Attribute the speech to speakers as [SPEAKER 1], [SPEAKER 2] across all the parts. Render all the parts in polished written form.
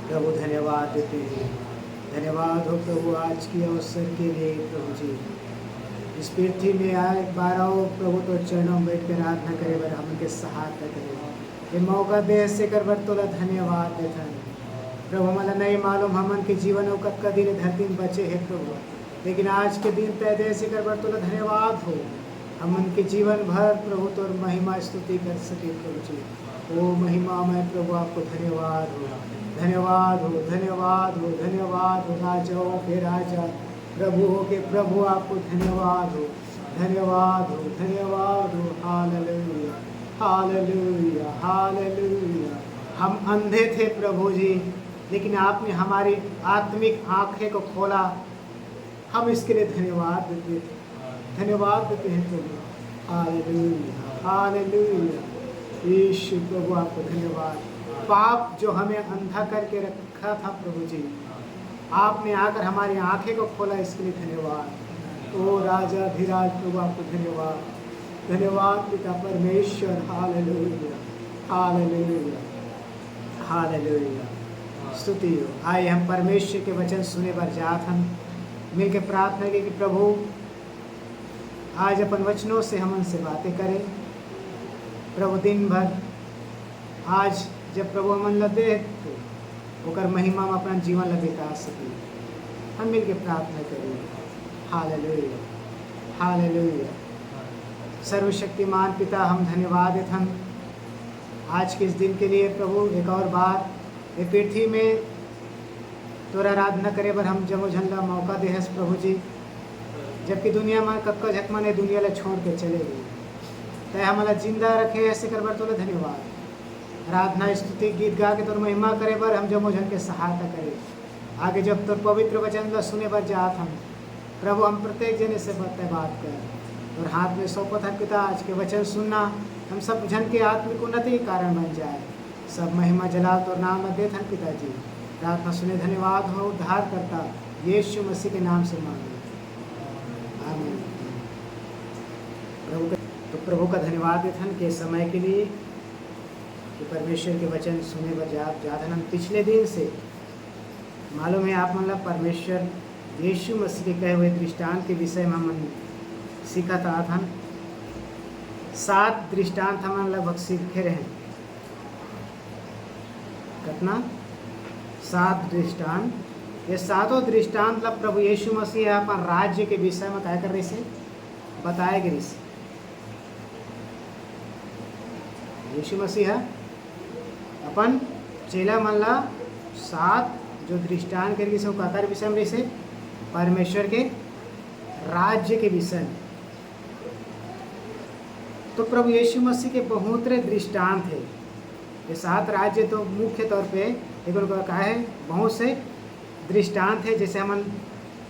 [SPEAKER 1] प्रभु धन्यवाद देते हैं। धन्यवाद हो प्रभु आज की अवसर के लिए प्रभु जी। इस पृथ्वी में आए एक बार आओ प्रभु तो चरणों में बैठ कर आराधना करे बर हम के सहायता करे। ये मौका दे से कर बर तोला धन्यवाद देता है प्रभु। हमारा नहीं मालूम हमन के जीवन और कद दिन धरती में बचे है प्रभु, लेकिन आज के दिन तय दे से कर बर तोला धन्यवाद हो। हमन के जीवन भर प्रभु तो महिमा स्तुति कर सके प्रभु जी। ओ महिमा में प्रभु आपको धन्यवाद हो, धन्यवाद हो, धन्यवाद हो, धन्यवाद हो। राजाओं के राजा प्रभुओं के प्रभु आपको धन्यवाद हो, धन्यवाद हो, धन्यवाद हो। Hallelujah, hallelujah, hallelujah. हम अंधे थे प्रभु जी, लेकिन आपने हमारी आत्मिक आंखें को खोला। हम इसके लिए धन्यवाद देते थे, धन्यवाद देते हैं प्रभु। Hallelujah, hallelujah. यीशु प्रभु आपको धन्यवाद। पाप जो हमें अंधा करके रखा था प्रभु जी, आपने आकर हमारी आंखें को खोला, इसके लिए धन्यवाद। ओ राजा धीराज प्रभु आपको धन्यवाद, धन्यवाद पिता परमेश्वर। Hallelujah, hallelujah, hallelujah. स्तुति हो। आइए हम परमेश्वर के वचन सुने बर जात हम मिल के प्रार्थना की कि प्रभु आज अपन वचनों से हम उनसे बातें करें प्रभु। दिन भर आज जब प्रभु हमन लदे तो ओकर महिमा में अपना जीवन ला बिता सके। हम मिल के प्रार्थना करें। Hallelujah, hallelujah. सर्वशक्तिमान पिता हम धन्यवाद देत हम आज के इस दिन के लिए प्रभु। एक और बार ये पृथ्वी में तोरा आराधना करे बर हम जमो झंडा मौका देहस प्रभु जी। जबकि दुनिया में कक्का झकमा ने दुनिया ला छोड़ के चले गए, तय हमारा जिंदा रखे ऐसे कर बर तोला धन्यवाद। आराधना स्तुति गीत गा के तोर महिमा करे बर हम जमो झन के सहायता करे। आगे जब तोर पवित्र वचन ला सुने बर जात हम प्रभु, हम प्रत्येक जने से बात कर और हाथ में सौंपत है पिता। आज के वचन सुनना हम सब जन के आत्मिक उन्नति के कारण बन जाए। सब महिमा जलाल तोर नाम में देत हन पिताजी। प्रार्थना सुने धन्यवाद हो। उद्धार करता यीशु मसीह के नाम से मांगे, आमीन। प्रभु का धन्यवाद देत हन के समय के लिए कि परमेश्वर के वचन सुने बर जात हम। पिछले दिन से मालूम है आप मतलब परमेश्वर यीशु मसीह के कहे हुए दृष्टांत के विषय में हम सीखा था। हम 7 दृष्टांत हम लगभग सीखे रहे। कितना 7 दृष्टांत। ये 7 दृष्टांत मतलब प्रभु यीशु मसीह अपन राज्य के विषय में क्या कर रहे से बताए गए से। यीशु मसीह अपन चेला मन ला 7 जो दृष्टांत करके से काकर विषय में से परमेश्वर के राज्य के विषय में। तो प्रभु यीशु मसीह के बहुत रे दृष्टांत है। ये 7 राज्य तो मुख्य तौर पे एक कहा है बहुत से दृष्टांत है। जैसे हम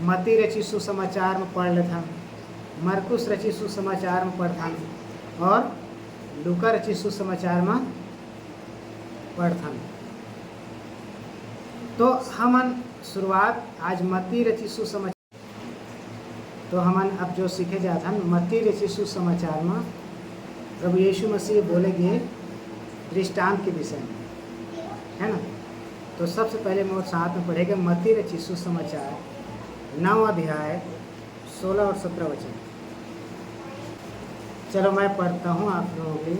[SPEAKER 1] मत्ती रचित सुसमाचार में पढ़ लेते, मरकुस रचित सुसमाचार में पढ़ता और लूका रचित सुसमाचार में पढ़ता। तो हमन शुरुआत आज मत्ती रचित सुसमाचार, तो हमन अब जो सीखे जाता हम मत्ती रचित सुसमाचार में प्रभु यीशु मसीह बोलेंगे दृष्टांत के विषय में, है ना। तो सबसे पहले मैं साथ में पढ़ेगा मत्ती रचित सुसमाचार 9 अध्याय 16 और 17 वचन। चलो मैं पढ़ता हूँ आप लोगों के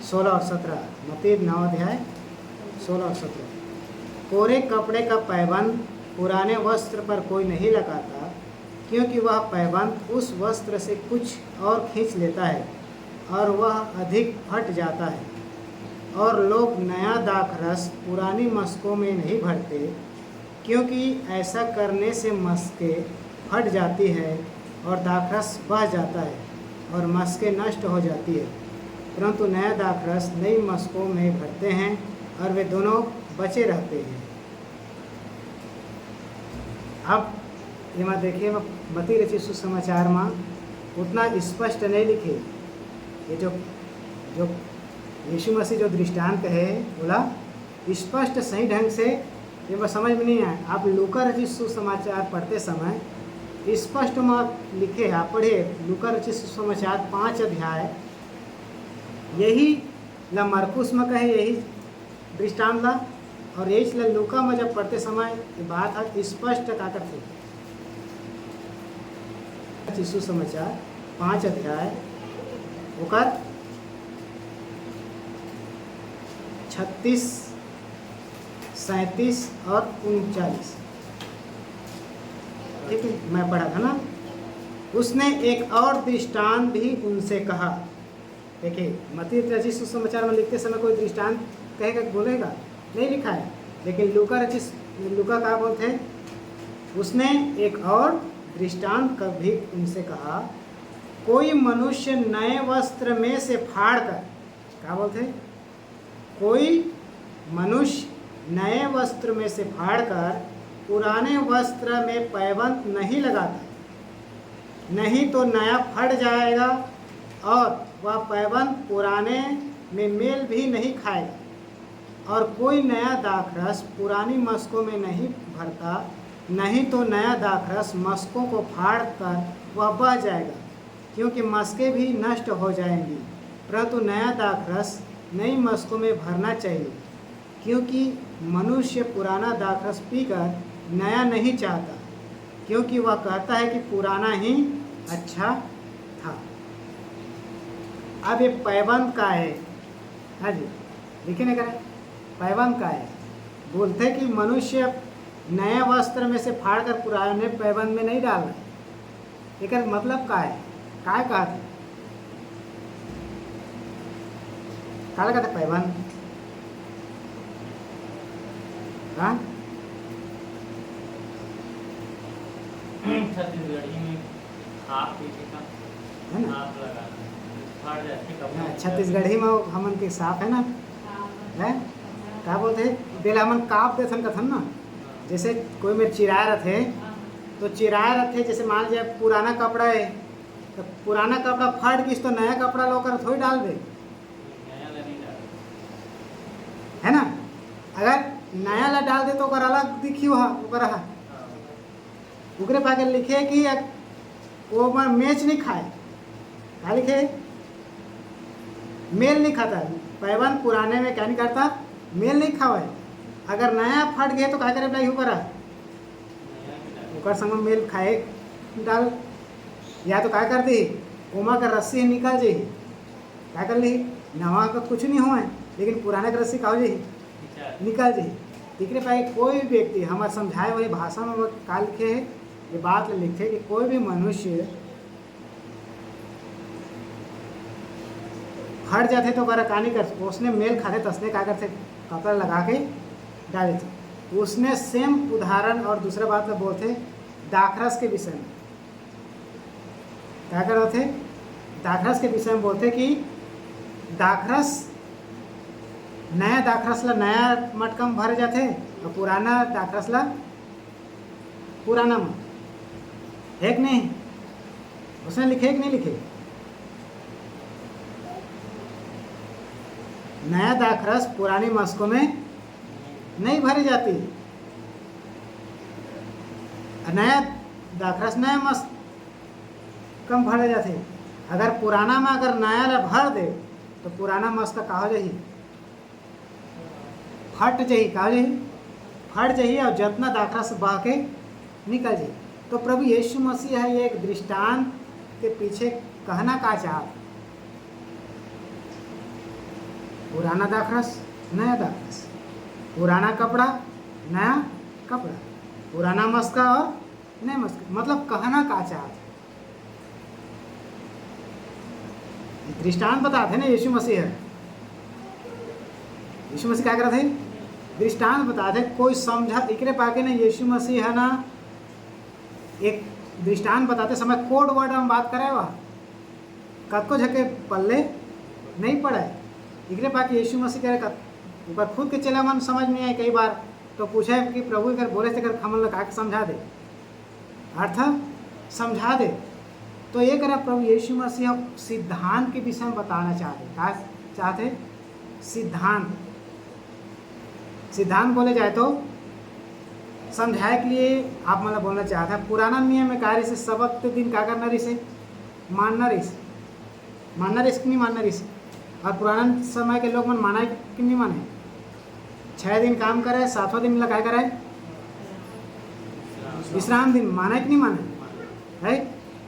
[SPEAKER 1] 16 और 17। मत्ती 9 अध्याय 16 और 17। कोरे कपड़े का पैबंद पुराने वस्त्र पर कोई नहीं लगाता, क्योंकि वह पैबंद उस वस्त्र से कुछ और खींच लेता है और वह अधिक फट जाता है। और लोग नया दाखरस पुरानी मस्कों में नहीं भरते, क्योंकि ऐसा करने से मस्कें फट जाती है और दाखरस बह जाता है और मस्कें नष्ट हो जाती है। परंतु नया दाखरस नई मस्कों में भरते हैं और वे दोनों बचे रहते हैं। अब ये मत देखिए, मत्ती रचित सुसमाचार में उतना स्पष्ट नहीं लिखे। ये जो यीशु मसीह जो दृष्टांत है बोला स्पष्ट सही ढंग से ये बस समझ में नहीं आए। आप लूका रचित सुसमाचार पढ़ते समय स्पष्ट में लिखे है, आप पढ़िए लूका रचित सुसमाचार 5 अध्याय। यही ला मरकुस में कहे यही दृष्टांत ला और ये लूका में जब पढ़ते समय ये बात स्पष्ट काकर थे। यीशु समाचार 5 अध्याय ओकर 36, 37 और 39, ठीक है, मैं पढ़ा था ना। उसने एक और दृष्टांत भी उनसे कहा। देखिए मत्ती रचित सुसमाचार में लिखते समय कोई दृष्टांत कहेगा बोलेगा नहीं लिखा है, लेकिन लूका क्या बोलते हैं, उसने एक और दृष्टांत भी उनसे कहा, कोई मनुष्य नए वस्त्र में से फाड़कर, क्या बोलते हैं, कोई मनुष्य नए वस्त्र में से फाड़कर पुराने वस्त्र में पैबंद नहीं लगाता, नहीं तो नया फट जाएगा और वह पैबंद पुराने में मेल भी नहीं खाएगा। और कोई नया दाखरस पुरानी मस्कों में नहीं भरता, नहीं तो नया दाखरस मस्कों को फाड़ कर वह बह जाएगा, क्योंकि मस्कें भी नष्ट हो जाएंगी। परंतु नया दाखरस नई मस्कों में भरना चाहिए, क्योंकि मनुष्य पुराना दाखरस पीकर नया नहीं चाहता, क्योंकि वह कहता है कि पुराना ही अच्छा था। अब ये पैबंद का है, हाँ जी लिखे नहीं करें, पैबंद का है। बोलते हैं कि मनुष्य नए वस्त्र में से फाड़ कर पुराने पैबंद में नहीं डालना। एक मतलब का है, काय कहा था, क्या लगा था पैबंद, हाँ
[SPEAKER 2] छत्तीसगढ़ी में आप
[SPEAKER 1] है ना,
[SPEAKER 2] आप लगा फाड़ जाती कपड़ा।
[SPEAKER 1] छत्तीसगढ़ी में हमन के साफ है ना, है क्या बोलते हैं, पहले हमन काप देथन कथन ना, जैसे कोई में चिराए रहते तो चिराए रहते, जैसे मान लीजिए पुराना कपड़ा है तो पुराना कपड़ा फट गई तो नया कपड़ा लोकर थोड़ी डाल दे, है ना। अगर नया ला डाल दे तो ओकर अलग दिखी वहाँ ओकरे पाके लिखे कि वो मैच नहीं खाए, क्या लिखे, मेल नहीं खाता। पैबंद पुराने में क्या नहीं करता, मेल नहीं खावे। अगर नया फट गए तो क्या करे भाई ऊपर ओकर संग मेल खाए डाल, या तो क्या कर दी ओमा का रस्सी निकाल जाही, क्या कर ली, नवा का कुछ नहीं हुआ लेकिन पुराने का रस्सी का हो जाही निकाल जाही। तीसरे पाए कोई भी व्यक्ति हमारे समझाए वही भाषा में का लिखे है, ये बात लिखे कि कोई भी मनुष्य फट जाते तो कर कहानी कर उसने मेल खाते तसने क्या करते कपड़ा लगा के डाले थे। उसने सेम उदाहरण और दूसरा बात में बोलते दाखरस के विषय में, क्या कर रहे थे, दाखरस के विषय में बोलते कि दाखरस नया दाखरस ला नया मटकम भर जाते और पुराना दाखरस ला पुराना में, है कि नहीं, उसने लिखे कि नहीं लिखे, नया दाखरस पुरानी मस्कों में नहीं भरी जाती, नया दाखरस नया मस्क कम भरे जाते। अगर पुराना में अगर नया ला भर दे तो पुराना मस्क का हो जाही, फट जाही, का हो जाही, फट जाही और जितना दाखरस बह के निकल जाही। तो प्रभु यीशु मसीह है ये एक दृष्टांत के पीछे कहना का चाह, पुराना दाखरस नया दाखरस, पुराना कपड़ा नया कपड़ा, पुराना मस्का और नया मस्का, मतलब कहना का चाहते दृष्टांत बताते ना यीशु मसीह है। यीशु मसीह क्या करते थे, दृष्टांत बताते, कोई समझा इकरे पाके ना यीशु मसीह है ना, एक दृष्टांत बताते समय कोड वर्ड हम बात करें वह कब को झके पल्ले नहीं पड़े, इकरे पाके यीशु मसीह करे ऊपर खुद के चला मन समझ में आए कई बार तो पूछे कि प्रभु अगर बोले थे अगर हमन लगा के समझा दे, अर्थ समझा दे। तो ये करा प्रभु यीशु मसीह सिद्धांत के विषय में बताना चाहते, क्या चाहते, सिद्धांत, सिद्धांत बोले जाए तो समझाए के लिए आप मतलब बोलना चाहता है। पुराना नियम में कार्य से सबक दिन क्या करना रही से मानना रही से, मानना रही कि नहीं मानना रही से, और पुराना समय के लोग मन माना कि नहीं माने, 6 दिन काम करे, 7वां दिन क्या करे? विश्राम दिन। माना कि नहीं माना है?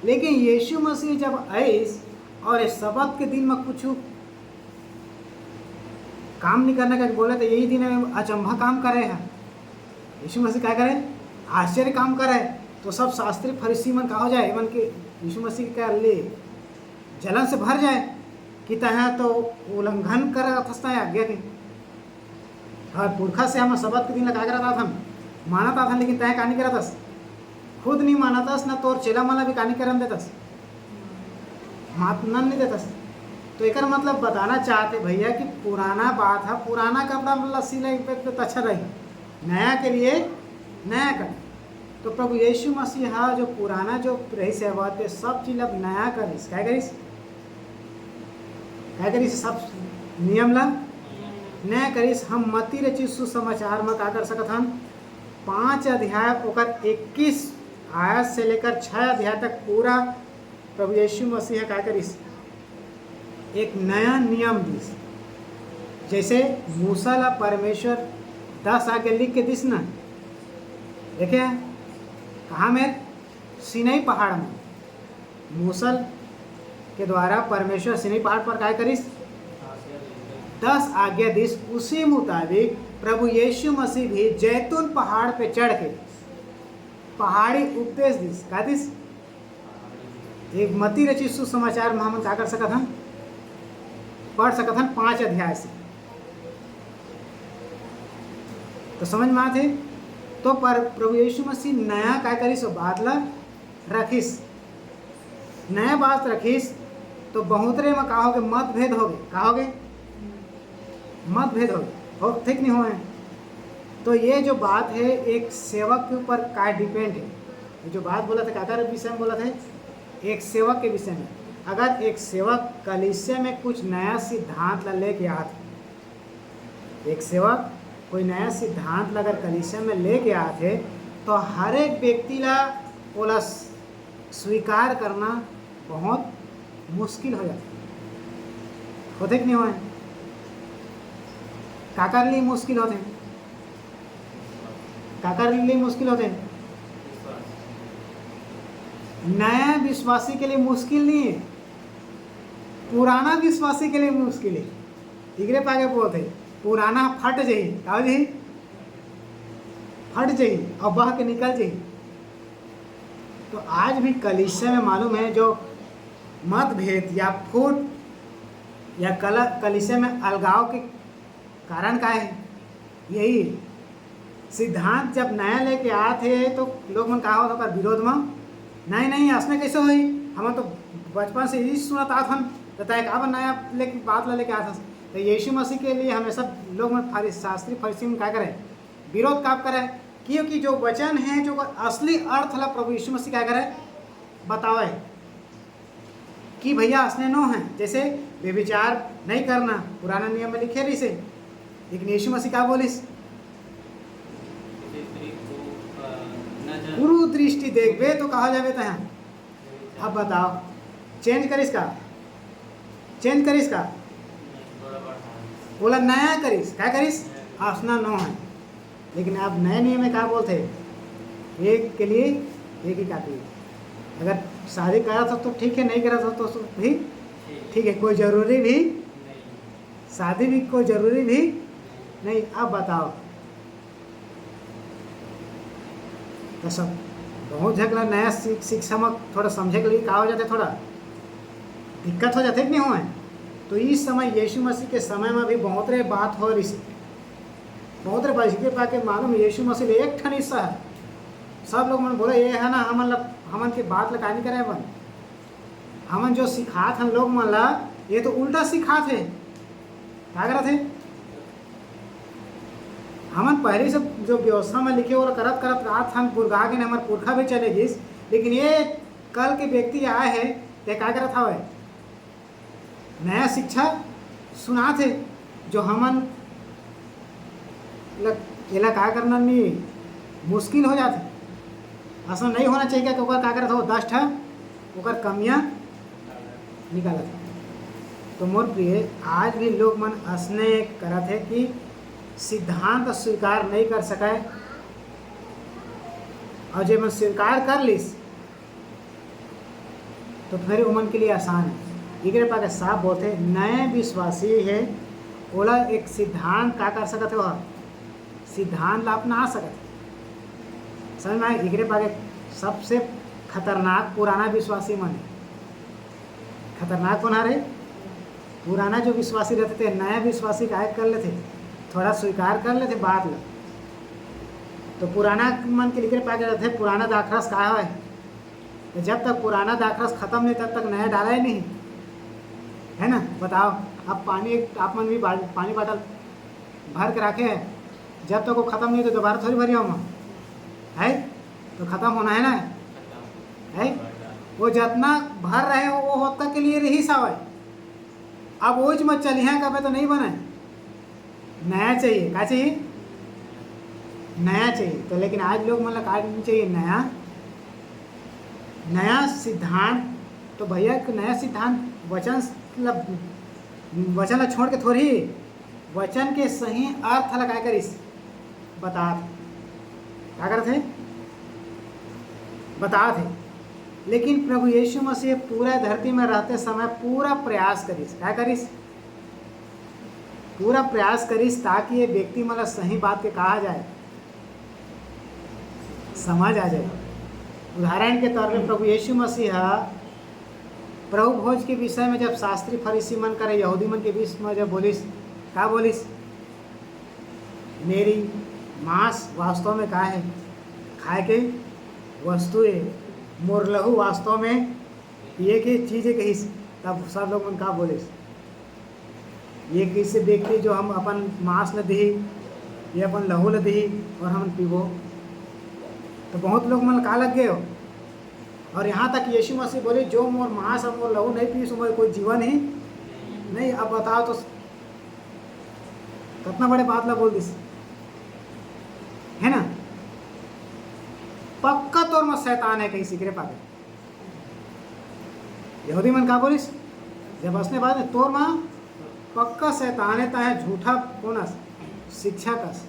[SPEAKER 1] लेकिन यीशु मसीह जब आए और इस सबत के दिन में कुछ काम नहीं करने का बोले तो यही दिन में अचंभा काम करे है। यीशु मसीह क्या करे? आश्चर्य काम करे। तो सब शास्त्री फरीसी मन का हो जाए, मन के यीशु मसीह का ले जलन से भर जाए कि तह तो उल्लंघन कर आज्ञा के। और पुरखा से हम सबत के दिन लगा कर था, मानता था, लेकिन तय कहानी करा था, खुद नहीं मानता ना तो चेला माला भी कहानी करन देता, मातनन नहीं देता। तो एक मतलब बताना चाहते भैया कि पुराना बात है, पुराना कपड़ा लस्सी लगे तो अच्छा रही, नया के लिए नया कर। तो प्रभु यीशु मसीह जो पुराना जो रही सेवा पे सब चीज अब नया करिस। क्या करिस? क्या करिस? सब नियम ला नया करिस। हम मती रचित सुसमाचार में क्या कर सकत हम? 5 अध्याय ओकर 21 आयत से लेकर 6 अध्याय तक पूरा प्रभु यीशु मसीह क्या करिस? एक नया नियम दिस। जैसे मूसा ला परमेश्वर 10 आगे लिख के दिस ना, देखे कहाँ में? सीनाई पहाड़ में मूसा के द्वारा परमेश्वर सीनाई पहाड़ पर क्या करिस? 10 आज्ञा दिस। उसी मुताबिक प्रभु यीशु मसीह भी जैतून पहाड़ पे चढ़ के पहाड़ी उपदेश दिस। क्या दिस? एक मती रचित सुसमाचार में हम क्या कर सकत हम? पढ़ सकत हम 5 अध्याय से। तो समझ में आते? तो पर प्रभु यीशु मसीह नया क्या करिस? बादला रखिस, नया बात रखिस। तो बहुतरे में का होगे? मतभेद होगे। का होगे? मतभेद हो ठीक नहीं हुए। तो ये जो बात है एक सेवक के ऊपर क्या डिपेंड है। ये जो बात बोला था काका विषय में बोला था, एक सेवक के विषय में। अगर एक सेवक कलीसिया में कुछ नया सिद्धांत ला लेके आते, एक सेवक कोई नया सिद्धांत अगर कलीसिया में लेके आते, तो हर एक व्यक्ति ला बोला स्वीकार करना बहुत मुश्किल हो जाता। होते कि नहीं हुए? काकर लिए मुश्किल होते हैं, काकर लिए मुश्किल होते हैं। नया विश्वासी के लिए मुश्किल नहीं है, पुराना विश्वासी के लिए मुश्किल है। इगरे पागे बोलते पुराना फट जाई, का जी फट जाई और बह के निकल जाई। तो आज भी कलीसिया में मालूम है जो मतभेद या फूट या कलीसिया में अलगाव के कारण का है? यही सिद्धांत जब नया लेके आते तो लोग मन कहा होता पर विरोध में नहीं असने कैसे हुई, हम तो बचपन से यही सुनता था, तय का नया लेके बात ला लेके आता। तो यीशु मसीह के लिए हमेशा लोग मन शास्त्री फरीसी में क्या करें? विरोध काप करें, क्योंकि जो वचन है जो असली अर्थ ला प्रभु यीशु मसीह क्या करे? बतावे कि भैया असने नो है। जैसे व्यभिचार नहीं करना पुराना नियम में लिखे रही से, लेकिन यीशु मसीह क्या बोलिस? गुरु दृष्टि देखबे तो कहा जावे तहाँ। अब बताओ चेंज करिस का? चेंज करिस का? बोला नया करिस। क्या करिस? आसना नो है। लेकिन अब नए नियम में क्या बोलते? एक के लिए एक ही काफी। अगर शादी करा था तो ठीक है, नहीं करा था तो भी ठीक है, कोई जरूरी भी शादी भी कोई जरूरी भी नहीं। अब बताओ तो सब बहुत झगड़ा नया शिक्षा में थोड़ा समझे के लिए क्या हो जाते, थोड़ा दिक्कत हो जाते कि नहीं हुए। तो इस समय यीशु मसीह के समय में भी बहुत रे बात हो रही, बहुत रे बात पाके मालूम यीशु मसीह एक ठन हिस्सा है। सब लोग मन बोले ये है ना, हमन के बात लगा नहीं करे बन, हमन जो सिखात हम लोग मन ला ये तो उल्टा सिखात है। क्या करत है? हमन पहले से जो व्यवस्था में लिखे वो करत रात हम पुरगा के हमारे पुरखा भी चले गई, लेकिन ये कल के व्यक्ति आए हैं ते क्या करत हवे? नया शिक्षा सुना थे जो हमन एला क्या करना नहीं मुश्किल हो जाते। ऐसा नहीं होना चाहिए कि क्या करत हो 10 ठा ओकर कमियाँ निकालत। तो मोर प्रिय आज भी लोग मन असने करत है कि सिद्धांत स्वीकार नहीं कर सका है, और जब मैं स्वीकार कर लीस तो फिर उमन के लिए आसान है। इकरे पाके साफ बोलते नए विश्वासी है ओला एक सिद्धांत का कर सकते हो, सिद्धांत ला अपना आ सकते समझ में आए। इकरे पाके सबसे खतरनाक पुराना विश्वासी मन है। खतरनाक कौन आ रहे? पुराना जो विश्वासी रहते थे, नया विश्वासी का कर लेते, थोड़ा स्वीकार कर लेते बात ला। तो पुराना मन के लिखे पाके रहते पुराना दाखरस का है, तो जब तक पुराना दाखरस खत्म नहीं तब तक नया डाला ही नहीं है ना। बताओ, अब पानी आप मन भी पानी बाटल भर के रखे हैं, जब तक वो खत्म नहीं तो दोबारा थोड़ी भरी हम है, तो खत्म होना है ना है। वो जितना भर रहे हो वो होता के लिए रही सावय। अब वो मत चलिए कभी तो नहीं बने, नया चाहिए। क्या चाहिए? नया चाहिए। तो लेकिन आज लोग मतलब क्या चाहिए? नया नया सिद्धांत। तो भैया नया सिद्धांत वचन ला छोड़ के थोड़ी, वचन के सही अर्थ लगा कर इस बता क्या करते बता थे। लेकिन प्रभु यीशु मसीह पूरा धरती में रहते समय पूरा प्रयास करिस, क्या करिस? पूरा प्रयास करिस ताकि ये व्यक्ति मतलब सही बात के कहा जाए, समझ आ जाए। उदाहरण के तौर पे प्रभु यीशु मसीह प्रभु भोज के विषय में जब शास्त्री फरीसी मन करे यहूदी मन के बीच में जब बोलिस, क्या बोलिस? मेरी मांस वास्तव में क्या है? खाए के वस्तु है, मोर लहू वास्तव में पिए के चीज़ है कहीं। तब सब लोग मन का बोलिस? ये किसी व्यक्ति जो हम अपन मांस न दी, ये अपन लहू ल दी और हम पीबो, तो बहुत लोग मन का लग गए हो। और यहाँ तक यीशु मसीह बोले जो मोर मांस और मोर लहू नहीं पीस मोर कोई जीवन ही नहीं। अब बताओ तो कितना बड़े बात ला बोल दिस है ना। पक्का तौर में शैतान है कहीं सीखरे पाते। यहूदी मन का बोलिस जब असने बात है तोर माँ पक्का शैतान है, ताहे झूठा कोनस शिक्षा कस।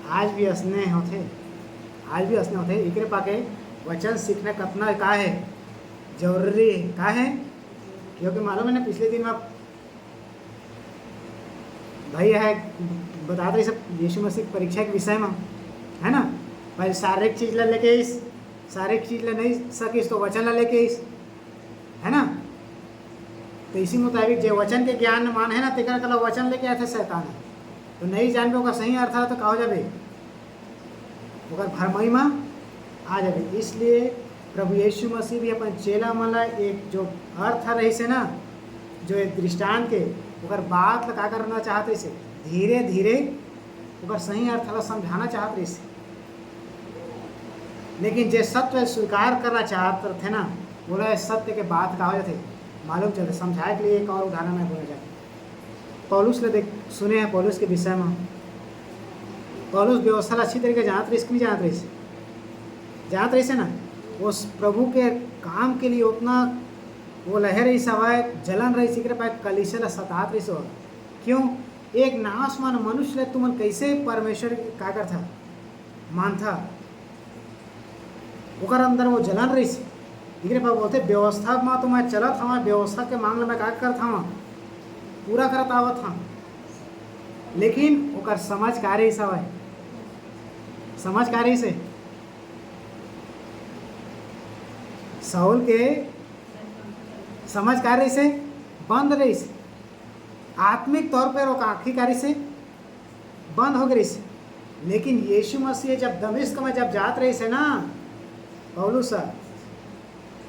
[SPEAKER 1] आज भी असने होते, आज भी असने होते। इकरे पाके वचन सीखना कितना का है जरूरी है, का है क्योंकि मालूम है ना पिछले दिन में भाई है बता रहे सब यीशु मसीह की परीक्षा के विषय में है ना। भाई सारे चीज ला लेके इस, सारे चीज ला नहीं सकिस तो वचन ला लेके इस, है ना। तो इसी मुताबिक जो वचन के ज्ञान मान है ना तेकर कला वचन लेके आए थे शैतान, तो नहीं जान पे सही अर्थ है तो कहा जाए ओकर भरमई में आ जाए। इसलिए प्रभु यीशु मसीह भी अपन चेला मला एक जो अर्थ रही से ना, जो एक दृष्टांत के ओकर बात का करना चाहते से धीरे धीरे ओकर सही अर्थ ला समझाना चाहते से। लेकिन जे सत्य स्वीकार करना चाहते थे ना, बोला सत्य के बात कहा जाते मालूम चलते। समझाए के लिए एक और उदाहरण में बोला जाए। पौलुस ने देख सुने हैं पौलुस के विषय में। पौलुस व्यवस्था अच्छी तरीके जानते रही, इसकी जानते रही जानते रही से ना। उस प्रभु के काम के लिए उतना वो लहर रही सवाए जलन रही सीख रहे पाए कलीसिया ला सतात रही सो। क्यों? एक नाशमान मनुष्य ले तुमन कैसे परमेश्वर का कर था मान था, ओकर अंदर वो जलन रही सी। दिखरे पाए बोलते व्यवस्था में तो मैं चलत हूँ, व्यवस्था के मांग में का करता हूँ पूरा करता आवत था, लेकिन ओकर समझ का रही सवाए समझ का रही से साउल के समझ का रही से बंद रही से आत्मिक तौर पर वो आखिरकारी से बंद हो गई से। लेकिन यीशु मसीह जब दमिश्क में जब जात रही से ना पौलुस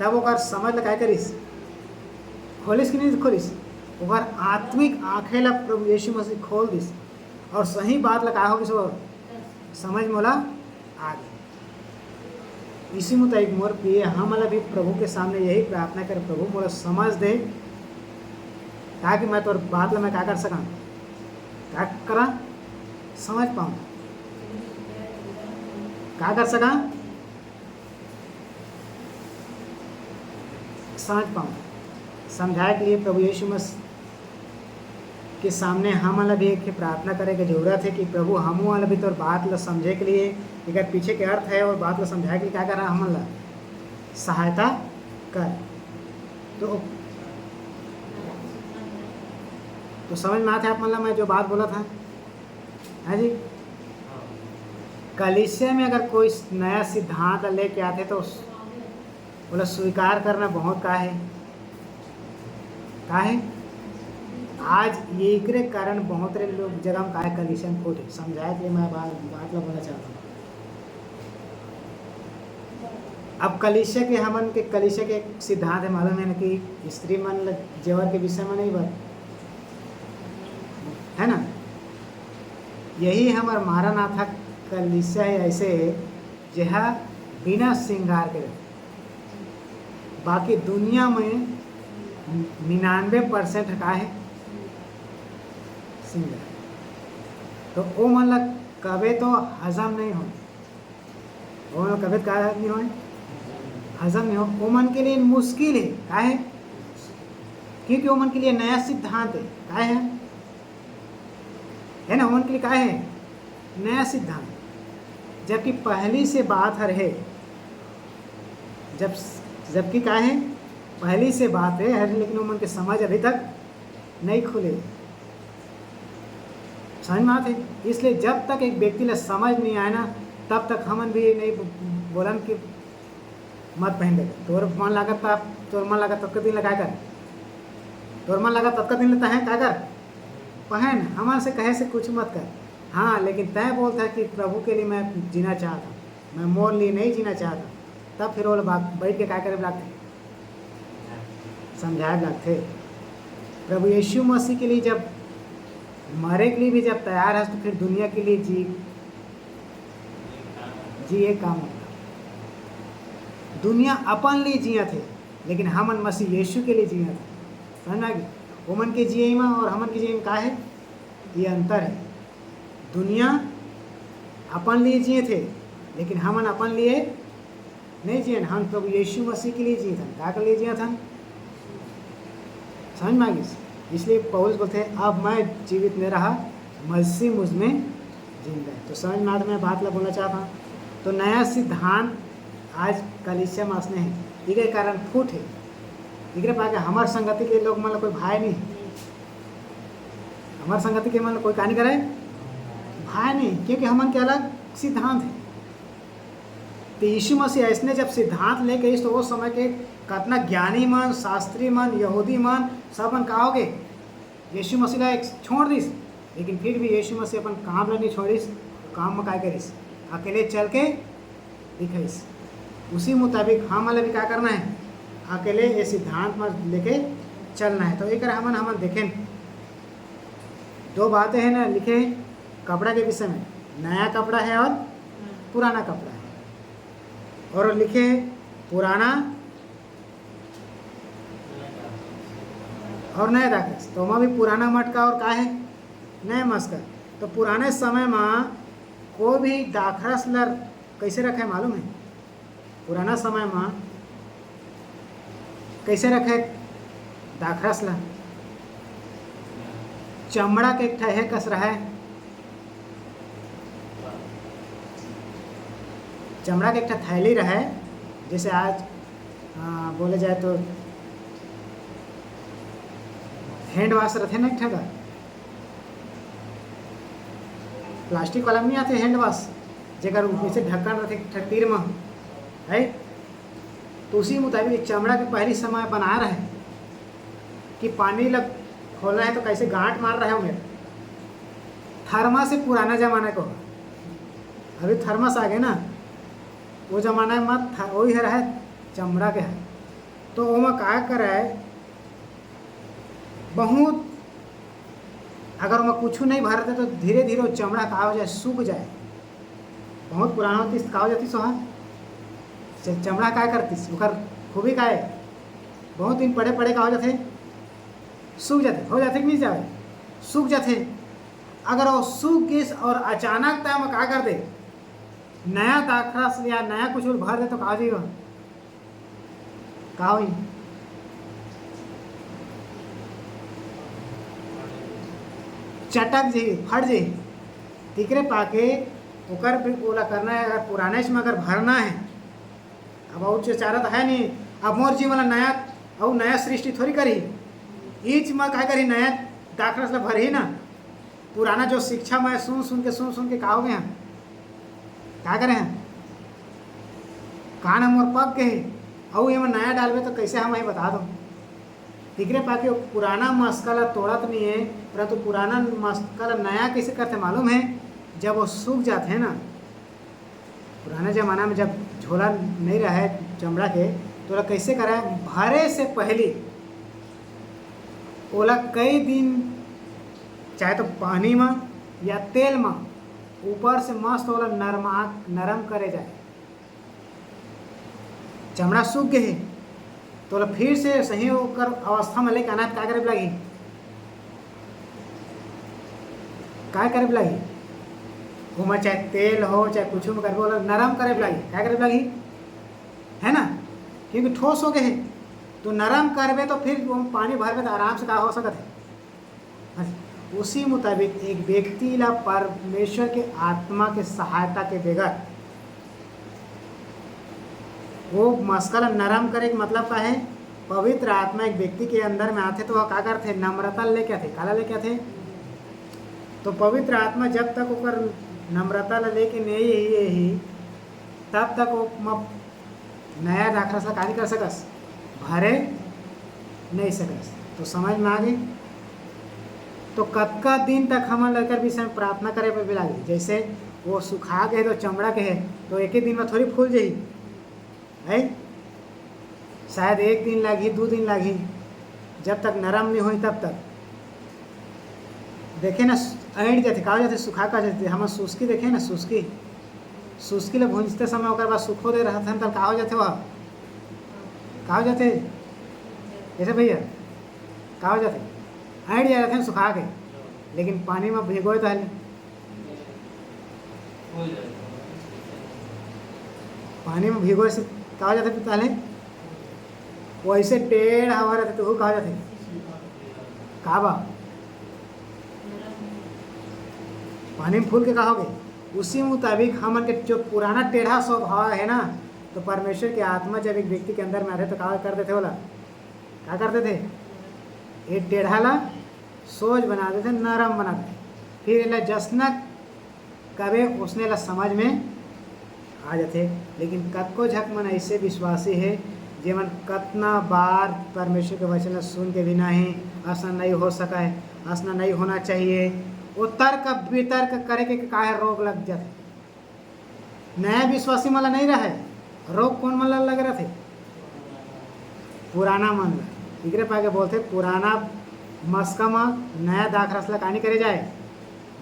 [SPEAKER 1] तब वो समझ लगा करीस खोलिस कि नहीं खोलिस, ओकर आत्मिक आंखें ला प्रभु यीशु मसीह खोल दिस और सही बात लगा होगी सो समझ मोला आ गई। इसी मुताबिक मोर प्रिय हम भी प्रभु के सामने यही प्रार्थना कर प्रभु मोला समझ दे ताकि मैं तो बात ला मैं क्या कर सका क्या करा समझ पाऊँ क्या कर सका समझ पाऊँ। समझाए के लिए प्रभु यीशु मसीह के सामने हम वाला भी एक प्रार्थना करे की जरूरत है कि प्रभु हम वाला भी तो बात ला समझे के लिए अगर पीछे के अर्थ है और बात ला समझाए के लिए क्या कर रहा हम ला सहायता कर। तो समझ में आता है आप मतलब मैं जो बात बोला था। हाँ जी, कलीसिया में अगर कोई नया सिद्धांत लेके आते तो बोला स्वीकार करना बहुत का है आज ये के कारण बहुत रे लोग जगह में काहे कलीसिया में खोटे समझाए के लिए मैं बात ला बोलना चाहता हूँ। अब कलीसिया के हमन के कलीसिया के एक सिद्धांत है मालूम है ना कि स्त्री मन जेवर के विषय में नहीं बात है ना, यही हमार मारानाथा कलीसिया है ऐसे जहाँ बिना श्रृंगार के बाकी दुनिया में 99% का है श्रृंगार, तो वो मतलब कभी तो हजम नहीं हो, वो मतलब कभी का नहीं हो हजम नहीं हो, वो मन के लिए मुश्किल है का है क्योंकि वो मन के लिए नया सिद्धांत है का है ना, मन के लिए का है नया सिद्धांत, जबकि पहली से बात है जबकि क्या है पहली से बात है लेकिन उमन के समझ अभी तक नहीं खुले समझ में आते। इसलिए जब तक एक व्यक्ति ला समझ नहीं आए ना तब तक हमन भी नहीं बोलन कि मत पहन दे तोर मन लागत तोर मन लागत तब का दिन लगा कर तोर मन लगा तब का दिन लेता है क्या कर पहन हमारे से कहे से कुछ मत कर। हाँ लेकिन तय बोलता है कि प्रभु के लिए मैं जीना चाहता, मैं मोर लिए नहीं जीना चाहता, तब फिर वो बैठ के क्या करे लगते समझाए लगते। प्रभु यीशु मसीह के लिए जब मरे के लिए भी जब तैयार है तो फिर दुनिया के लिए जिए काम दुनिया अपन लिए जिया थे लेकिन हमन मसीह यीशु के लिए जिया थे समझ में वो मन के जिए में और हमन के जिए में का है ये अंतर है। दुनिया अपन लिए जिए थे लेकिन हमन अपन लिए नहीं जिए, हम प्रभु यीशु मसीह के लिए जिए थे क्या के लिए जिया था समझ में आ गई। इसलिए पौलुस बोलते हैं अब मैं जीवित नहीं रहा मसीह मुझ में जिंदा है। तो समझ में आता मैं बात ला बोलना चाहता हूँ। तो नया सिद्धांत आज कलीसिया में असने है इके कारण फूट है इकरे पाके हमारे संगति के लोग मतलब कोई भाई नहीं, हमारे संगति के मतलब कोई कहानी करे भाई नहीं क्योंकि हमन के अलग सिद्धांत है। तो यीशु मसीह ऐसने जब सिद्धांत लेके इस तो वो समय के कितना ज्ञानी मन शास्त्री मन यहूदी मन सब मन कहोगे यीशु मसीह ला एक छोड़ दिस लेकिन फिर भी यीशु मसीह अपन काम ला नहीं छोड़िस, काम में काय करिस अकेले चल के दिखाइस। उसी मुताबिक हम वाले भी क्या करना है अकेले ये सिद्धांत में लेके चलना है। तो एक हमन देखें दो बातें हैं ना लिखे कपड़ा के विषय में, नया कपड़ा है और पुराना कपड़ा है और लिखे पुराना और नया दाखरस। तो वहाँ भी पुराना मटका और का है नया मस्का। तो पुराने समय में कोई भी दाखरस लर कैसे रखे मालूम है, पुराना समय में कैसे रखे दाखरस ला चमड़ा के एक ठहे कस रहा है, चमड़ा के एक थैली रहे जैसे आज बोले जाए तो हैंड वॉश रहते ना एक ठगा प्लास्टिक वाला नहीं आते हैंड वॉश जगह ऊपर ढक्कन रहते तीर में है। तो उसी मुताबिक चमड़ा के पहली समय बना रहे कि पानी लग खोलना है तो कैसे गांठ मार रहे होंगे। थर्मा से पुराना जमाना को अभी थर्मस आ गए ना, वो जमाना में मत वही है रहा चमड़ा के है। तो वो क्या करे बहुत अगर वहाँ कुछ नहीं भरते तो धीरे धीरे चमड़ा का हो जाए सूख जाए, बहुत पुराना होती का हो जाती सोहा चमड़ा क्या करती ओकर खूबी का है बहुत दिन पड़े पड़े का हो जाते सूख जाते हो जाते कि नहीं जाए सूख जाते। अगर वो सूख गए और अचानक टाइम क्या कर दे नया दाखरस या नया कुछ भर दे तो कहा जी कहा हुई चटक जी फट जी तिकरे पाके ओकर भी ओला करना है। अगर पुराने में अगर भरना है, अब और चारा तो है नहीं, अब मोर जी वाला नया और नया सृष्टि थोड़ी करी, ईच में क्या करी नया दाखला से भर ही ना। पुराना जो शिक्षा मैं सुन सुन के कहोगे हैं क्या करें हैं, कान हम और पक गए और ये में नया डालवे तो कैसे हम वही बता दो। तिकरे पाके पुराना मस्कला तोड़त नहीं है, परंतु पुराना मस्कला नया कैसे करते मालूम है, जब वो सूख जाते हैं ना। पुराने ज़माना में जब झोला नहीं रहा है चमड़ा के, तो ओला कैसे करा है, भरे से पहले ओला कई दिन चाहे तो पानी में या तेल में ऊपर से मस्त ओला नरम करे जाए। चमड़ा सूख गए तो ओला फिर से सही होकर अवस्था में लेके आना, क्या करे लगी, क्या करे लगी, उसमें चाहे तेल हो चाहे कुछ में करके ओला नरम करे लगी, क्या करे लगी है ना, क्योंकि ठोस हो गए है तो नरम करबे तो फिर वो पानी भरबे तो आराम से का हो सकता है। उसी मुताबिक एक व्यक्ति ला परमेश्वर के आत्मा के सहायता के बगैर वो मस्कल नरम करे के मतलब का है, पवित्र आत्मा एक व्यक्ति के अंदर में आते तो वह क्या करते, नम्रता लेके आते, काला लेके आते। तो पवित्र आत्मा जब तक ओकर नम्रता लेके नहीं ही तब तक वो नया दाखला से कार्य कर सकस, भरे नहीं सकस। तो समझ में आ गई। तो कतका दिन तक हम लेकर विषय में प्रार्थना करे पर भी लगी, जैसे वो सुखा के है तो चमड़ा के है तो एक ही दिन में थोड़ी फूल जाई है, शायद एक दिन लगी 2 दिन लगी, जब तक नरम नहीं हुई तब तक देखे ना ऐंठ जाते का जाते सुखा का जाते। हम सुस्की देखे ना, सुस्की ले भूंजते समय ओकर बाद सुखो दे रहा था तब का हो जाते, वह का हो जाते जैसे भैया का हो जाते, ऐंठ जा रहे थे सुखा के, लेकिन पानी में भिगोए तो पानी में भिगोए से का हो जाते पहले, वैसे टेढ़ हवा रहते तो कहा जाते काबा पानी में फूल के कहोगे। उसी मुताबिक हमन के जो पुराना टेढ़ा स्वभाव है ना, तो परमेश्वर की आत्मा जब एक व्यक्ति के अंदर में आते तो क्या करते थे, बोला क्या करते थे, ये टेढ़ा ला सोच बना देते, नरम बना देते, फिर इला जसना कभी उसने ला समझ में आ जाते। लेकिन कतको झक मन ऐसे विश्वासी है जेमन कतना बार परमेश्वर के वचन सुन के भी नहीं, ऐसा नहीं हो सका है, ऐसा नहीं होना चाहिए, वो तर्क वितर्क करे के काहे रोग लग जाते। नया विश्वासी मला नहीं रहे, रोग कौन मला लग रहे थे, पुराना मन इकरे पाके बोलते पुराना मस्का में नया दाख रसला कहानी करे जाए,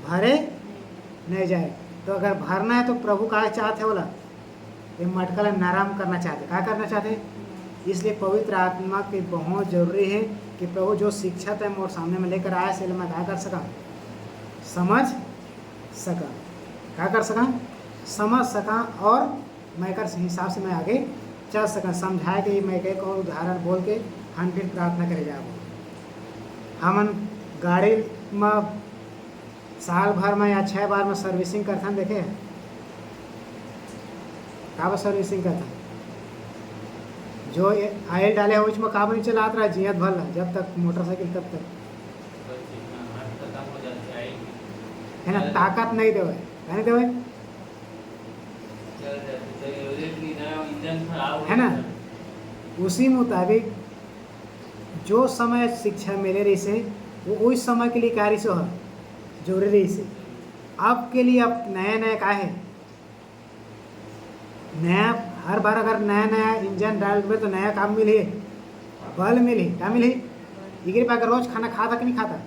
[SPEAKER 1] भरे नहीं जाए। तो अगर भरना है तो प्रभु का चाहते बोला ये मटका नरम करना चाहते, क्या करना चाहते। इसलिए पवित्र आत्मा की बहुत जरूरी है कि प्रभु जो शिक्षा तय मोर सामने में लेकर आया से मैं क्या कर सका, समझ सका, क्या कर सका, समझ सका, और मैं कर हिसाब से मैं आगे चल सका। समझाए कि मैं एक और उदाहरण बोल के हम फिर प्रार्थना करे जाओ। हमन गाड़ी में साल भर में या 6 बार में सर्विसिंग करता देखे का सर्विसिंग करता, जो आयल डाले है उसमें काम नहीं चलात रहा जियत भर जब तक मोटरसाइकिल तब तक है ना, ताकत नहीं देवे, नहीं देवे है ना। उसी मुताबिक जो समय शिक्षा मिले रही से वो उस समय के लिए कार्य से है जरूरी रही से। अब के लिए अब नया नया का है, नया हर बार अगर नया नया इंजन डाल दे तो नया काम मिले, बल मिले, क्या मिले, इगरे पे अगर रोज खाना खाता कि नहीं खाता,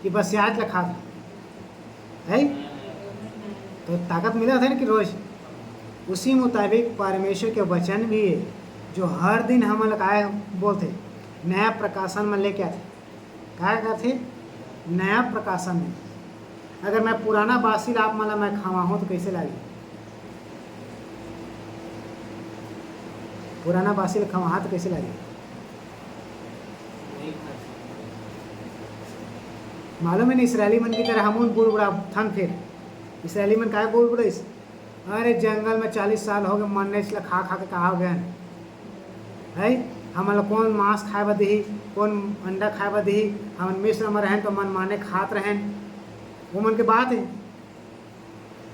[SPEAKER 1] कि बस आज ला खाता है तो ताकत मिला था ना कि रोज। उसी मुताबिक परमेश्वर के वचन भी है जो हर दिन हम लगाए बोलते नया प्रकाशन में लेके आते, क्या कहते नया प्रकाशन में। अगर मैं पुराना बासी आप मला मैं खावा हूँ तो कैसे लगी, पुराना बासी खावा तो कैसे लगी, मालूम है ना इसराइली मन की तरह हम बुढ़ बुढ़ा थन फिर इसराइली मन का बुढ़ बुढ़े अरे जंगल में 40 साल हो गए मरने इसलिए खा खा के कहा हो गए है हम लोग कौन मांस खाए बदी कौन अंडा खाए बदी हम मिस्र में रहें तो मन माने खात रहें वो मन के बात है।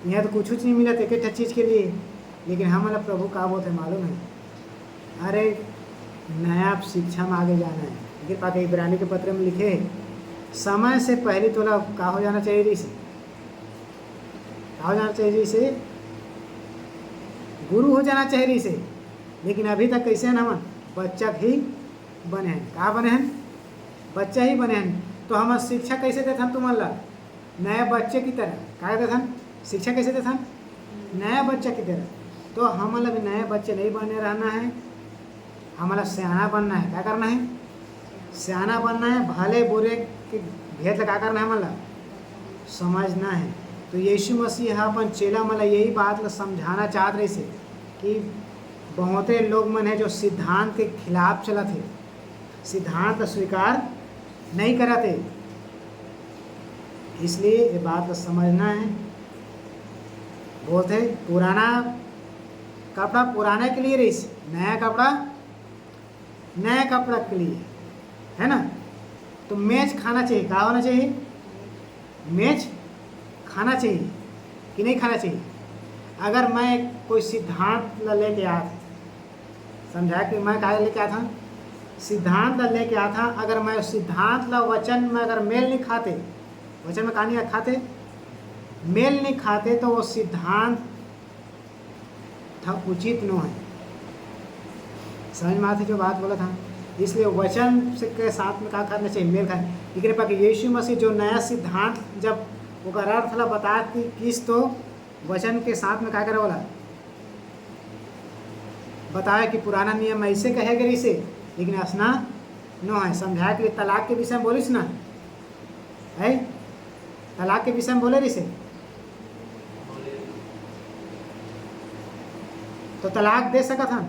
[SPEAKER 1] यहाँ तो कुछ नहीं मिला एक एक चीज़ के लिए, लेकिन हम लोग प्रभु का बोलते मालूम है अरे नया शिक्षा में आगे जाना है। लेकिन पाके इब्रानी के पत्र में लिखे समय से पहले तो का हो जाना चाहिए इसे का हो जाना चाहिए इसे गुरु हो जाना चाहिए इसे, लेकिन अभी तक कैसे हैं हम बच्चा ही बने हैं। कहाँ बने हैं? बच्चा ही बने हैं। तो हम शिक्षा कैसे देते हैं तुम्हारा नए बच्चे की तरह क्या देते हैं शिक्षा कैसे देते हैं नया बच्चा की तरह। तो हमारा भी नए बच्चे नहीं बने रहना है, हमारा सियाना बनना है। क्या करना है? सियाना बनना है। भले बुरे के भेद क्या करना है हमारा समझना है। तो यीशु मसीह अपन चेला मला यही बात समझाना चाहते रहे से कि बहुते लोग मन है जो सिद्धांत के खिलाफ चला थे, सिद्धांत स्वीकार नहीं कराते। इसलिए ये बात को समझना है। बोलते पुराना कपड़ा पुराने के लिए रही, नया कपड़ा नया कपड़ा के लिए है ना। तो मेज खाना चाहिए, क्या होना चाहिए? मेज खाना चाहिए कि नहीं खाना चाहिए? अगर मैं कोई सिद्धांत लेके आया था, समझा कि मैं क्या लेके आया था? सिद्धांत लेके आया था। अगर मैं सिद्धांत ला वचन में अगर मेल नहीं खाते, वचन में कहानी खाते मेल नहीं खाते, तो वो सिद्धांत था उचित न है। समझ में आती जो बात बोला था। इसलिए वचन से के साथ में क्या करना चाहिए? मेल खाना। लेकिन पाके यीशु मसीह जो नया सिद्धांत जब वो अर्थ ला बताती किस तो वचन के साथ में क्या करे बोला बताया कि पुराना नियम ऐसे कहेगा इसे, लेकिन असना नो है। समझाया के लिए तलाक के विषय में बोलिस ना है, तलाक के विषय में बोले रिसे तो तलाक दे सकत हन,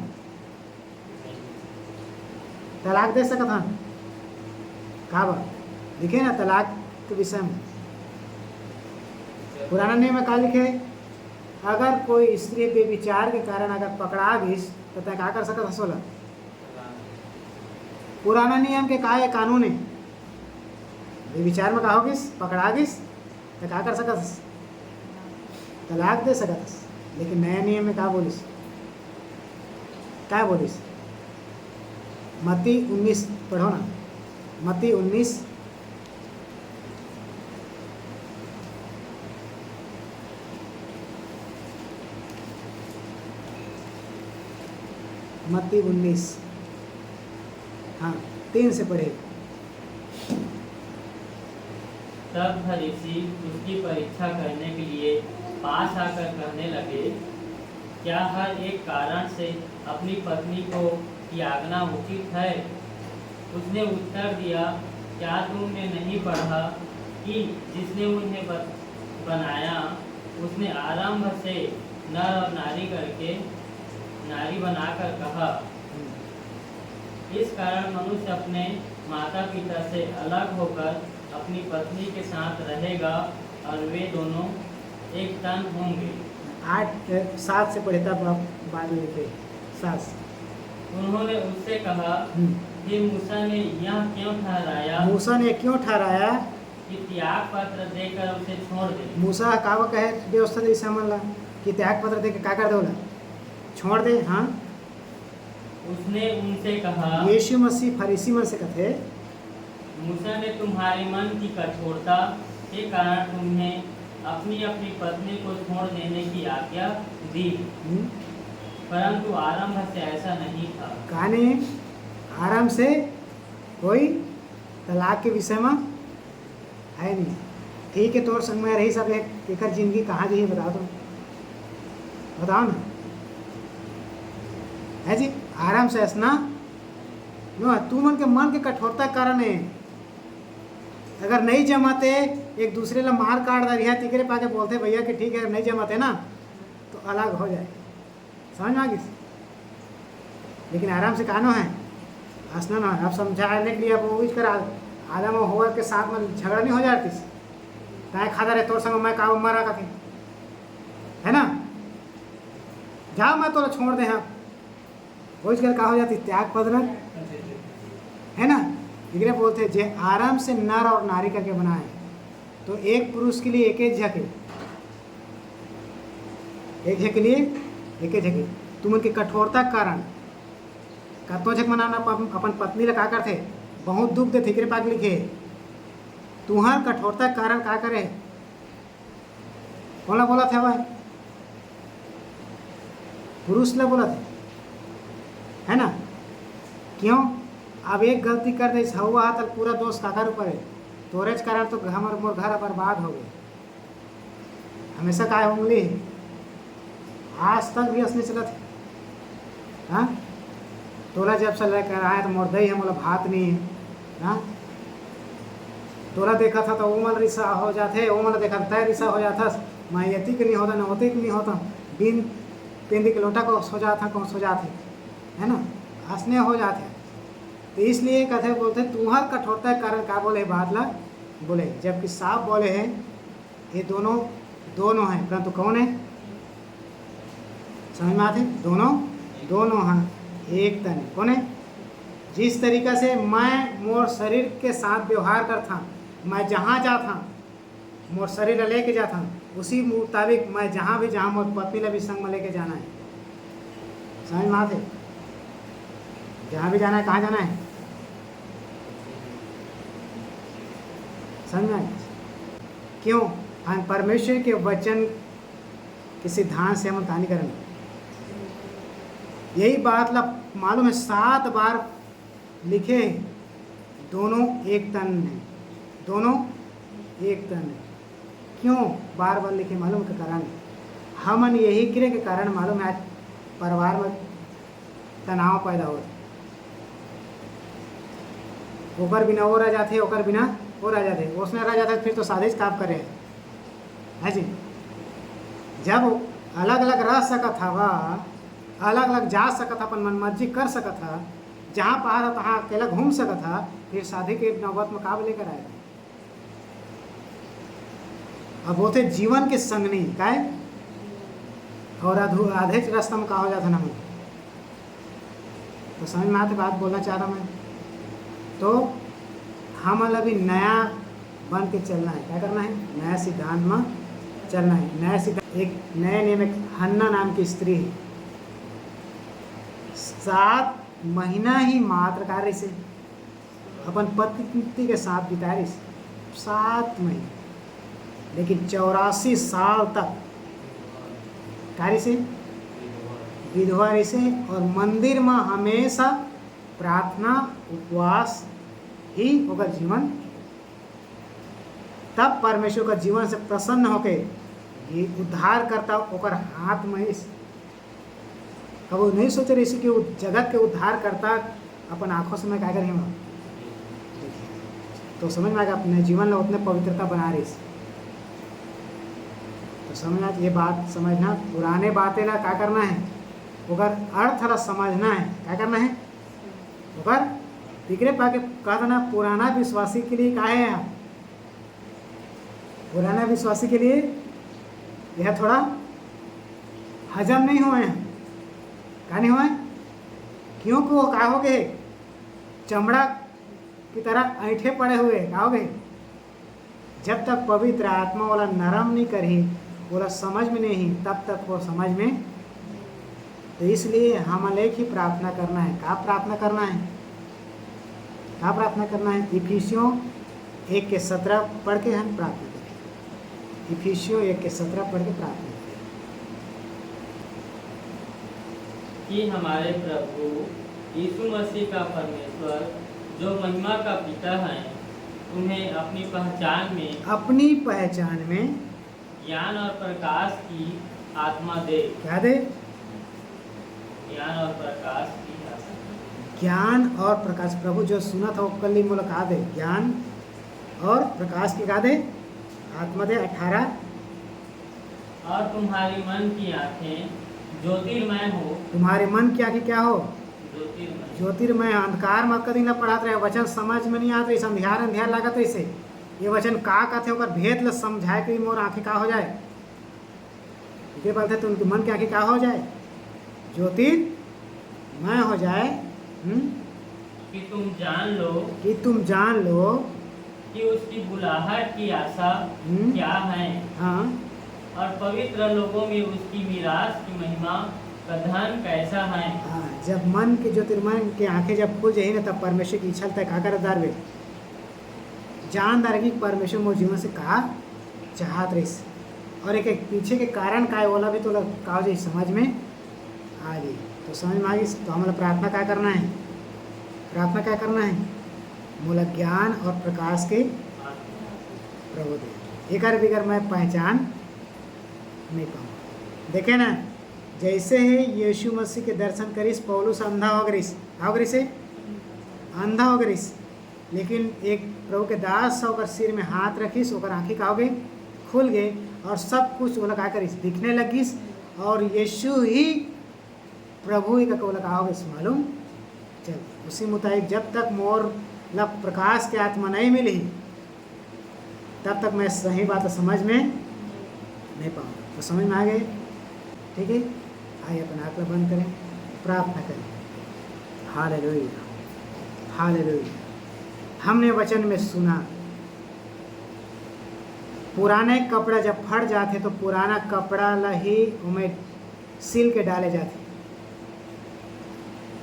[SPEAKER 1] तलाक दे सकत हन का बा लिखे ना तलाक के विषय में पुराना नियम में का लिखे? अगर कोई स्त्री बेविचार के कारण अगर पकड़ा गई तो तय क्या कर सकत हसोला? पुराना नियम के का है कानून है, बेविचार में का हो गिस पकड़ा गिस तो क्या कर सकत? तलाक दे सकत। लेकिन नया नियम में क्या बोलिस? क्या बोलिस? मत्ती 19 पढ़ो ना, मत्ती 19 मत्ती 19 हाँ 3 से पढ़े।
[SPEAKER 2] तब फरीसी उसकी परीक्षा करने के लिए पास आकर कहने लगे, क्या हर एक कारण से अपनी पत्नी को त्यागना उचित है? उसने उत्तर दिया, क्या तुमने नहीं पढ़ा कि जिसने उन्हें बनाया उसने आरंभ से नर और नारी करके नारी बनाकर कहा, इस कारण मनुष्य अपने माता पिता से अलग होकर अपनी पत्नी के साथ रहेगा और वे दोनों एक तन होंगे।
[SPEAKER 1] 7 से पढ़े तब बाद में लिखे 7।
[SPEAKER 2] उन्होंने उससे कहा कि मूसा ने यह क्यों ठहराया?
[SPEAKER 1] मूसा ने क्यों ठहराया
[SPEAKER 2] कि त्याग पत्र देकर उसे छोड़ दे।
[SPEAKER 1] मूसा का कहे व्यवस्था जैसे मान ला कि त्याग पत्र देकर क्या कर दो छोड़ दे। हाँ
[SPEAKER 2] उसने उनसे कहा,
[SPEAKER 1] यीशु मसीह फरीसी मन से कथे,
[SPEAKER 2] मूसा ने तुम्हारे मन की कठोरता के कारण तुम्हें अपनी अपनी पत्नी को छोड़ देने की आज्ञा दी, परंतु आरंभ से ऐसा नहीं था।
[SPEAKER 1] कहानी आरंभ से कोई तलाक के विषय में है नहीं। ठीक है तोर संग में रही सब एक जिंदगी कहाँ जी बताओ तुम बताओ ना है जी। आराम से हंसना नो तू मन के कठोरता के कारण है। अगर नहीं जमाते एक दूसरे ला मार काट दिया तिकरे पाके बोलते भैया कि ठीक है नहीं जमाते ना तो अलग हो जाए। समझ में आ गई? लेकिन आराम से कहना है हंसना ना। अब समझाने के लिए अब वो करा आदम और हवा के साथ में झगड़ा नहीं हो जाती, ताए खाता रहे तोर संग मैं का मरा का है ना, जाओ मैं तो छोड़ दे हाँ, वो कर का हो जाती त्याग पदर है ना। इगरे बोलते जे आराम से नर और नारी करके बनाए, तो एक पुरुष के लिए एक एक झके, एक झक के लिए एक एक झके। तुम उनकी कठोरता के कारण कतो झक मनाना अपन पत्नी ला का करते बहुत दुख देते, इगरे पाक लिखे तुम्हार कठोरता के कारण का करे, कौन ला बोला थे वह पुरुष ला बोला थे है ना। क्यों अब एक गलती कर दे हुआ तो पूरा दोष काकर ऊपर है, तोरेज कारण तो हमर मोर घर बर्बाद हो गए। हमेशा का उंगली आज तक भी असली चलत है हाँ, तोला जब से लेकर आए तो मोर दही है मोला भात नहीं है हाँ, तोला देखा था तो वो मन रिसा हो जाते, वो मन देखा तय रिसा हो जाता, मैं यति के नहीं होता न होते कि नहीं होता, बिन पेंदी के लोटा को सो जाता कौन सो जाते है ना, हंसने हो जाते। तो इसलिए कहते बोलते तुम्हार कठोरता के कारण का बोले बात ला बोले, जबकि साफ बोले हैं ये दोनों दोनों हैं, परंतु कौन है समझ में आते, दोनों दोनों हैं एक तन। कौन है, जिस तरीका से मैं मोर शरीर के साथ व्यवहार करता, मैं जहाँ जाता मोर शरीर लेके जाता, उसी मुताबिक मैं जहाँ भी जहाँ मोर पत्नी ला भी संग में लेके जाना है। समझ में आते, जहाँ भी जाना है कहाँ जाना है समझ में। क्यों हम परमेश्वर के वचन के सिद्धांत से हम कहानी करेंगे, यही बात ला मालूम है 7 बार लिखे दोनों एक तन है, दोनों एक तन है। क्यों बार बार लिखे मालूम के कारण, हमन यही क्रिया के कारण मालूम है परिवार में तनाव पैदा होता, ओकर बिना वो रह जाते, ओकर बिना वो रह जाते, उसने रह जाता फिर तो साजिश काम करे है जी। जब अलग अलग रह सकत हवा, अलग अलग जा सकत, अपन मन मर्जी कर सकत था, जहाँ पहाड़ था तहाँ अकेला घूम सकत था, फिर शादी के नौबत में काब लेकर आएगा। अब बोलते जीवन के संग नहीं काय, और आधे रास्ता में कहा हो जाता ना मैं, तो समझ में आते बात बोलना चाह रहा मैं। तो हम अभी नया बन के चलना है, क्या करना है, नया सिद्धांत में चलना है। नया सिद्धांत एक नए नियम, एक हन्ना नाम की स्त्री है, 7 महीना ही मात्र कार्य से अपन पति के साथ बिता रही, 7 महीने, लेकिन 84 साल तक कार्य से विधवा रही से, और मंदिर में हमेशा प्रार्थना उपवास ही होकर जीवन, तब परमेश्वर का जीवन से प्रसन्न होके ये उद्धार करता ओकर हाथ में इस, अब वो नहीं सोच रही कि वो जगत के उद्धार करता अपन आंखों से मैं क्या करें, तो समझ में आएगा अपने जीवन में उतने पवित्रता बना रही। तो समझना ये बात समझना, पुराने बातें ला क्या करना है, अगर अर्थ ला समझना है, क्या करना है अगर तिकरे पाके कहा ना, पुराना विश्वासी के लिए क्या है यहाँ, पुराना विश्वासी के लिए यह थोड़ा हजम नहीं हुए हैं, क्या नहीं हुआ है, क्योंकि वो क्या हो गए चमड़ा की तरह ऐंठे पड़े हुए, क्या हो गए, जब तक पवित्र आत्मा वाला नरम नहीं करी, बोला समझ में नहीं, तब तक वो समझ में। तो इसलिए हम एक ही प्रार्थना करना है, क्या प्रार्थना करना है, क्या प्रार्थना करना है, इफिसियों 1:17 पढ़ के हम प्रार्थना करें, इफिसियों 1:17 पढ़ के प्रार्थना करें
[SPEAKER 2] कि हमारे प्रभु यीशु मसीह का परमेश्वर जो महिमा का पिता है, तुम्हें अपनी पहचान में ज्ञान और प्रकाश की आत्मा दे।
[SPEAKER 1] क्या दे,
[SPEAKER 2] ज्ञान और प्रकाश की आत्मा,
[SPEAKER 1] ज्ञान और प्रकाश। प्रभु जो सुना था वो कल ही मुलाकात दे, ज्ञान और प्रकाश की क्या दे, आत्मा दे। 18
[SPEAKER 2] और तुम्हारी मन की आंखें ज्योतिर्मय हो,
[SPEAKER 1] तुम्हारे मन की आंखें क्या हो,
[SPEAKER 2] ज्योतिर्मय।
[SPEAKER 1] ज्योतिर्मय अंधकार में कदी न पढ़ात रहे, वचन समझ में नहीं आते, अंधियार अंधियार लागत ऐसे ये वचन का कहते ओकर भेद ल समझाए के मोर आँखें का हो जाए, ये बोलते तो उनके मन की आँखें का हो जाए, ज्योतिर्मय हो जाए।
[SPEAKER 2] कि तुम जान लो
[SPEAKER 1] कि तुम जान लो
[SPEAKER 2] कि उसकी बुलाहट की आशा क्या है,
[SPEAKER 1] हाँ
[SPEAKER 2] और पवित्र लोगों में उसकी मीरास की महिमा का धन कैसा है।
[SPEAKER 1] हाँ, जब मन के ज्योतिर्मय के आंखें जब खुल जाही ना तब परमेश्वर की इच्छा तय का कर दारवे जानदार की परमेश्वर मोर जीवन से कहा चाहत रही, और एक एक पीछे के कारण का है वाला भी तो का हो जाए समझ में आ जाए। तो समझ में आ गई तो हमारा प्रार्थना क्या करना है, प्रार्थना क्या करना है, मोला ज्ञान और प्रकाश के प्रभु दे, एक बिगर मैं पहचान नहीं पाऊँ। देखे ना जैसे ही यीशु मसीह के दर्शन करीस पौलुस अंधा हो गरीस, हो गरीस अंधा हो गरीस, लेकिन एक प्रभु के दास होकर सिर में हाथ रखीस, ओकर आँखें का हो गए खुल गए और सब कुछ वो लगा करीस दिखने लगिस, और यीशु ही प्रभु ही का लगा हो गई मालूम चल। उसी मुताबिक जब तक मोर लग प्रकाश के आत्मा नहीं मिली तब तक मैं सही बात समझ में नहीं पाऊँ। तो समझ में आ गए, ठीक है। आइए अपना आँख बंद करें, प्रार्थना करें। Hallelujah hallelujah. हमने वचन में सुना पुराने कपड़ा जब फट जाते तो पुराना कपड़ा ला ही उमें सिल के डाले जाते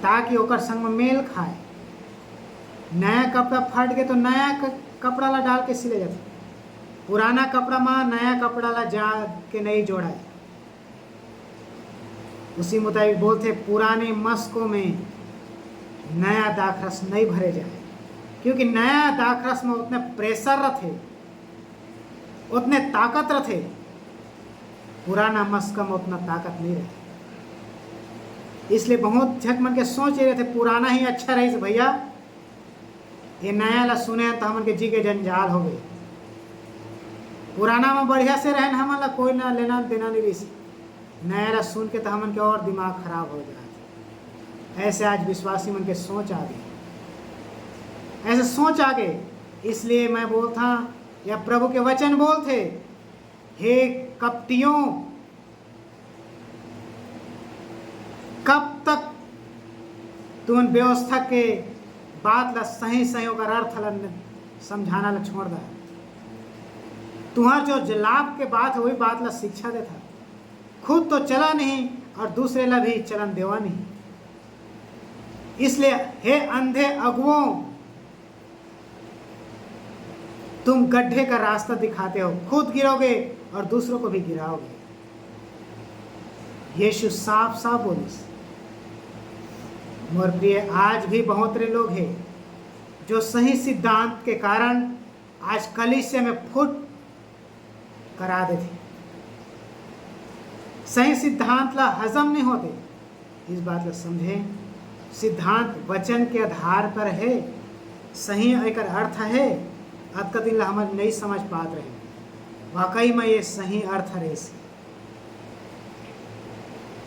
[SPEAKER 1] ताकि ओकर संग में मेल खाए। नया कपड़ा फट गए तो नया कपड़ा ला डाल के सिले जाते, पुराना कपड़ा में नया कपड़ा ला जा के नहीं जोड़ाए। उसी मुताबिक बोलते पुराने मस्कों में नया दाखरस नहीं भरे जाए, क्योंकि नया दाखरस में उतने प्रेशर रहते, उतने ताकत रहते, पुराना मस्क में उतना ताकत नहीं रहती। इसलिए बहुत झक मन के सोच रहे थे पुराना ही अच्छा रही से भैया, ये नया ला सुने तो हमन के जी के जंजाल हो गए। पुराना में बढ़िया से रहन हमन ला कोई ना लेना देना नहीं रही, नया ला सुन के तो हमन के और दिमाग खराब हो जाए। ऐसे आज विश्वासी मन के सोच आ गई, ऐसे सोच आ गए। इसलिए मैं बोलता या प्रभु के वचन बोलते, हे कपटियों कब तक तुम व्यवस्था के बात ला सही सही होकर अर्थ ला समझाना ला छोड़ दा। तुम्हार जो लाभ के बात है वही बात ला शिक्षा देता, खुद तो चला नहीं और दूसरे ला भी चलन देवा नहीं। इसलिए हे अंधे अगुओं, तुम गड्ढे का रास्ता दिखाते हो, खुद गिरोगे और दूसरों को भी गिराओगे। यीशु साफ साफ बोलिस। मोर प्रिय, आज भी बहुत रे लोग हैं जो सही सिद्धांत के कारण आज कलीसिया में फुट करा देते, सही सिद्धांत ला हजम नहीं होते। इस बात ला समझें, सिद्धांत वचन के आधार पर है, सही एक अर्थ है। आज का दिन ला हम नहीं समझ पाते रहे वाकई में ये सही अर्थ है।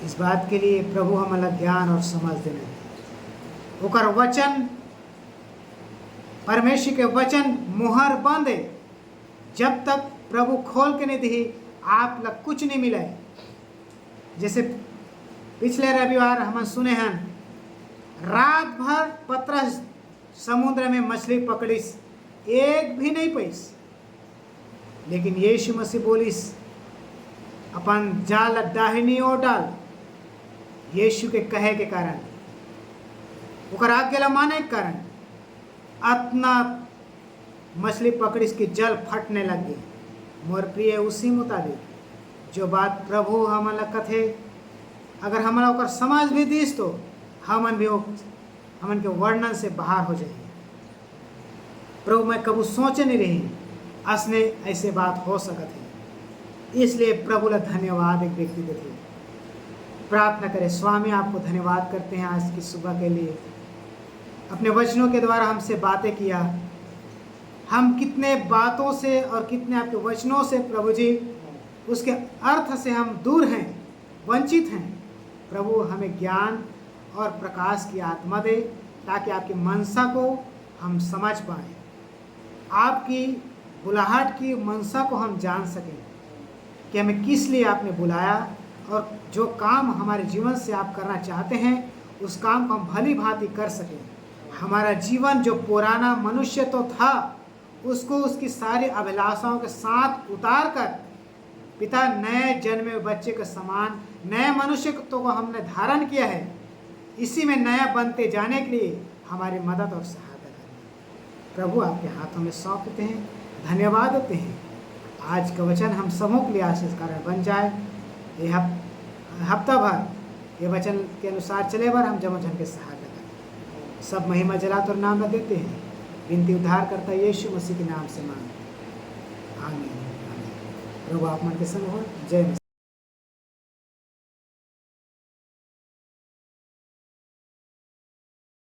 [SPEAKER 1] इस बात के लिए प्रभु हमारा ज्ञान और समझ देने, ओकर वचन परमेश्वर के वचन मुहर बंद है। जब तक प्रभु खोल के नहीं दी आप लग कुछ नहीं मिला है। जैसे पिछले रविवार हम सुने हैं, रात भर पतरस समुद्र में मछली पकड़िस, एक भी नहीं पैस, लेकिन यीशु मसीह बोलिस अपन जाल दाहिनी ओर डाल। यीशु के कहे के कारण, ओकर आज्ञा माने के कारण अतना मछली पकड़िस की जल फटने लग गई। मोर प्रिय, उसी मुताबिक जो बात प्रभु हमारा कथे, अगर हमारा ओकर समझ भी दीस तो हमन भी हमन के वर्णन से बाहर हो जाए। प्रभु मैं कबू सोचे नहीं रही असने ऐसे बात हो सकत है। इसलिए प्रभु ला धन्यवाद एक व्यक्ति देते, प्रार्थना करें। स्वामी आपको धन्यवाद करते हैं आज की सुबह के लिए, अपने वचनों के द्वारा हमसे बातें किया। हम कितने बातों से और कितने आपके वचनों से प्रभु जी उसके अर्थ से हम दूर हैं, वंचित हैं। प्रभु हमें ज्ञान और प्रकाश की आत्मा दे, ताकि आपकी मनसा को हम समझ पाएं, आपकी बुलाहट की मनसा को हम जान सकें कि हमें किस लिए आपने बुलाया, और जो काम हमारे जीवन से आप करना चाहते हैं उस काम को हम भली भांति कर सकें। हमारा जीवन जो पुराना मनुष्य तो था, उसको उसकी सारी अभिलाषाओं के साथ उतार कर पिता नए जन्मे हुए बच्चे के समान नए मनुष्य को हमने धारण किया है। इसी में नया बनते जाने के लिए हमारी मदद और सहायता करें। प्रभु आपके हाथों में सौंपते हैं, धन्यवाद देते हैं। आज का वचन हम सबों के लिए आशीष कारण बन जाए। ये हफ्ता भर ये वचन के अनुसार चले बार हम जन के सहायता करें। सब महिमा जलात और नाम देते हैं, विनती उद्धार करता यीशु मसीह के नाम से मांग, आमीन। प्रभु आप मन के संग हो। जय मसीह।